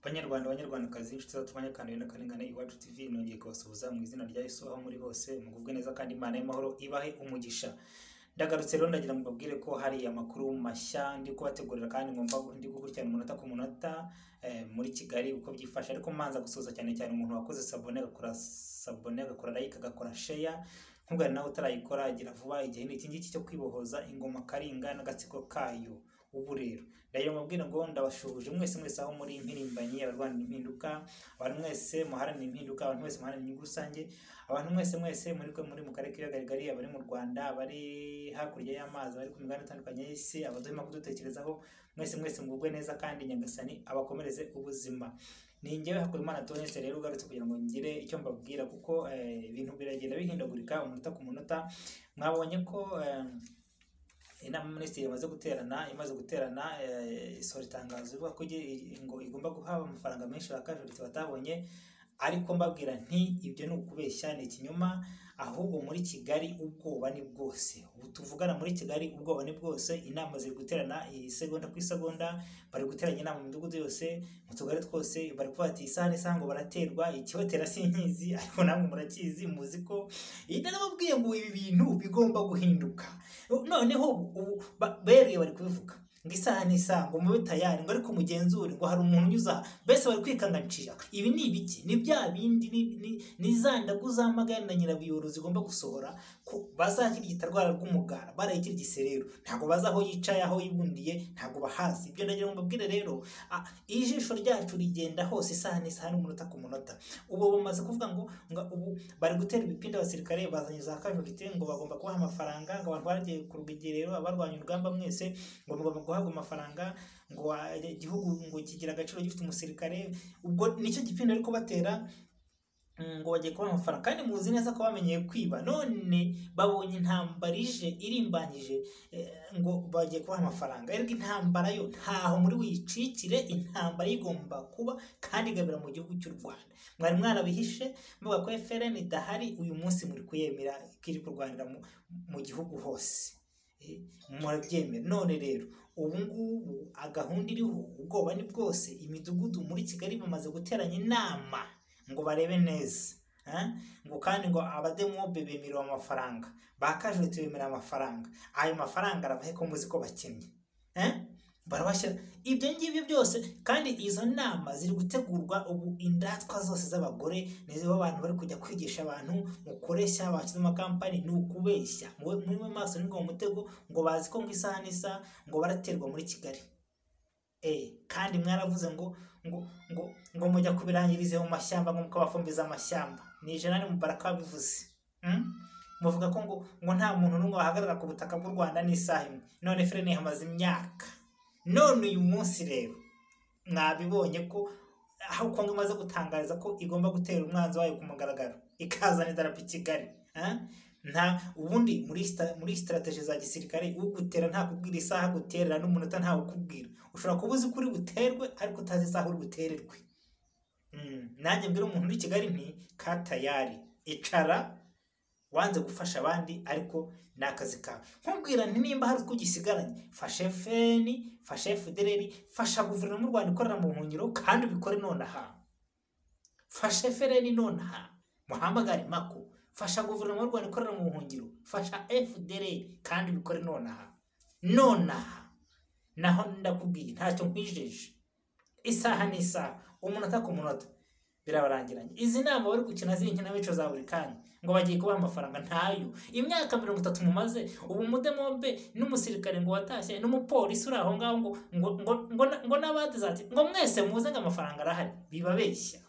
Banyarwandakazi inshuti z'atumanye na Karengane Iwacu TV nongeye kubasuhuza mu izina rya Yesu aho muri hose mugubwe neza kandi Imana y'amahoro ibahe umugisha. Ndagarutse rero ndagira ngo babwire ko hari amakuru mashya ndi kubategurira kandi ngomba ndi gukurikirana umunota ku munota muri Kigali uko byifashe, ariko manza gusuhuza cyane umuntu wakoze sabone agakora like agakora share, nkubwo nawe utarayikora agira vuba igihe n'iki ngiki cyo kwibohoza ingoma Karinga n'agatsiko kayo. Ubu rero ndagira mubwira ngo ndabashuhuje mwese aho muri impirimbanyi abarwanira impinduka, abantu mwese muharanira impinduka, abantu mwese muharanira inyungu rusange, abantu mwese muri mu karere k'ibiyaga abari mu Rwanda, abari hakurya y'amazi, bari ku migabane itandukanye y'isi, abaduhema kudutekerezaho, mwese mugubwe neza kandi Nyagasani abakomereze ubuzima. Ni njyewe Hakurimana Tonese rero ugarutse kugira ngo ngire icyo mbabwira, kuko ibintu biragenda bihindagurika umunota ku munota. Mwabonye ko inama minisitiri imaze guterana isohora itangazo ivuga ko ngo igomba guhabwa amafaranga menshi bakajurite batabonye, ariko mbabwira nti ibyo ni ukubeshya, ni ikinyoma. Ahubwo muri Kigali ubwoba ni bwose, ubu tuvugana muri Kigali ubwoba ni bwose. Inama ziri guterana isegonda ku isegonda, bari guteranya inama mu midugudu yose, mu tugari twose, bari kuvuga ati isaha n'isaha ngo baraterwa, ikibatera sinkizi ariko namwe murakizi, muzi ko nababwiye ngo ibi bintu bigomba guhinduka. Noneho ubu beruye bari kubivuga ngo isaha n'isaha ngo mube tayari, ngo ariko mugenzure ngo hari umuntu unyuza, bese bari kwikangancira. Ibi ni ibiki? Ni bya bindi ni za ndagu z'amagare na nyirabiyoro zigomba gusohora ko bazakirigita rwara rw'umugara, barayikira igiserero, ntabwo baza aho yicaye aho yibundiye, ntabwo bahazi. Ibyo ndagira ngo mbabwire rero, ijisho ryacu rigenda hose isaha n'isaha n'umunota ku munota. Ubu bamaze kuvuga ngo ubu bari gutera ibipinda abasirikare, bazanye za kajurite, ngo bagomba kubaha amafaranga, ngo abantu baragiye ku rugerero, abarwanya urugamba mwese ngo mugomba guhabwa amafaranga, ngo igihugu ngo kigira agaciro gifite umusirikare. Ubwo nicyo gipinda ariko batera ngo bagiye kubaha amafaranga, kandi muzi neza ko bamenyeye kwiba. None babonye intambara ije irimbanyije, ngo bagiye kubaha amafaranga. Erega intambara yo ntaho muri wicikire, intambara igomba kuba kandi igabira mu gihugu cy'u Rwanda. Mwari mwarabihishe muvuga ko FRN idahari, uyu munsi muri kuyemera kiri kurwanira mu gihugu hose, murabyemera. None rero ubu ngubu agahunda iriho, ubwoba ni bwose. Imidugudu muri Kigali bamaze guteranya inama ngo barebe neza, ngo kandi ngo abademobe bemerera amafaranga, bakajurite bemerera amafaranga. Ayo mafaranga arabahe ko muzi ko bakennye, barabashyira ibyo ngibyo byose. Kandi izo nama ziri gutegurwa ubu, indatwa zose z'abagore nizo abantu bari kujya kwigisha abantu, mukoresha bashyize amakampani, ni ukubeshya. Muri maso nibwo mu mutego, ngo bazi ko ngo isaha n'isaha ngo baraterwa muri Kigali. Kandi mwaravuze ngo mujya kubirangiriza mu mashyamba, ngo mukabafumbiza amashyamba. Ni Jenerali Mubaraka wabivuze. Muvuga ko ngo nta muntu n'umwe wahagarara ku butaka bw'u Rwanda n'isaha imwe. None FRN hamaze imyaka. None uyu munsi rero mwabibonye ko aho Kongo imaze gutangariza ko igomba gutera umwanzi wayo ku mugaragaro, ikazana idarapo i Kigali. Nta ubundi muri strategy za gisirikare, ugutera nta kubwira isaha guterera n'umunota nta ukubwira. Ushobora kubuza kuri buterwe ariko utazi isaha uri butererwe. Nanjye mbere umuntu uri Kigali nti katayari, icara wanze gufasha abandi, ariko nakazi kawe. Nkubwira nti nimba hari uko gisigaranye, fashe FN, fashe FDLR, fasha guverinoma y'u Rwanda ikorera mu buhungiro kandi ubikore nonaha. Fashe FRN nonaha, muhamagare Mako. Fasha guverinoma y'u Rwanda ikorera mu buhungiro, fasha FDLR kandi ubikore nonaha. Naho ndakubwiye ntacyo nkwijeje. Isaha n'isaha, umunota ku munota birabarangiranye. Izi nama bari gukina z'inkinabico za buri kanya, ngo bagiye kubaha amafaranga ntayo. Imyaka 30 mumaze, ubu mudemobe n'umusirikare ngo watashye n'umupolisi uri aho ngaho ngo n'abadize ati ngo mwese muze ngo amafaranga arahari. Bibabeshya.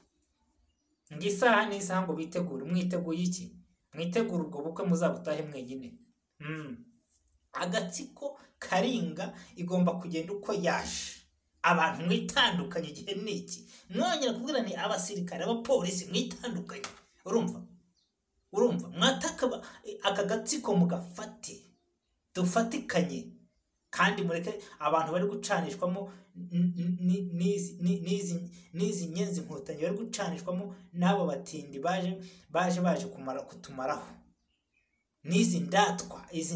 Ngo isaha n'isaha ngo bitegure. Mwiteguye iki? Mwitegure ubwo bukwe muzabutahe mwenyine. Agatsiko Karinga igomba kugenda uko yaje. Abantu mwitandukanye igihe niki. Mwongera kubwira ni abasirikare, abapolisi mwitandukanye. Urumva mwataka aka gatsiko mugafate, dufatikanye. Kandi mureke abantu bari gucanishwamo n'izi nyenzi nkotanyi, bari gucanishwamo n'abo batindi baje kumara kutumaraho. Izi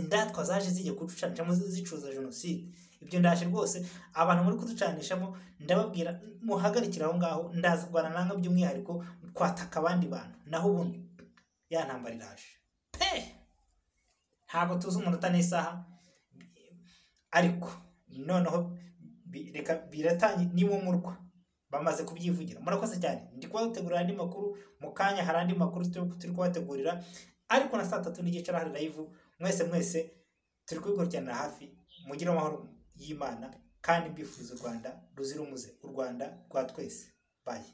ndatwa zaje zijye kuducanishamo zicuza jenoside. ibyo ndaje rwose abantu muri kuducanishamo ndababwira muhagarikira aho ngaho ndaza kurwana nanga by'umwihariko kwataka abandi bantu naho ubundi ya ntambara iraje pe ntabwo tuzi umunota n'isaha ariko noneho reka biratangiye niwo murwa bamaze kubyivugira. Murakoze cyane, ndi kubategurira andi makuru mu kanya, hari andi makuru turi kubategurira ariko na saa 3 n'igice hari live. Mwese turi kwigurukirana hafi, mugire amahoro y'Imana kandi mbifuza u Rwanda ruzira umuze, u Rwanda rwa twese. Bye.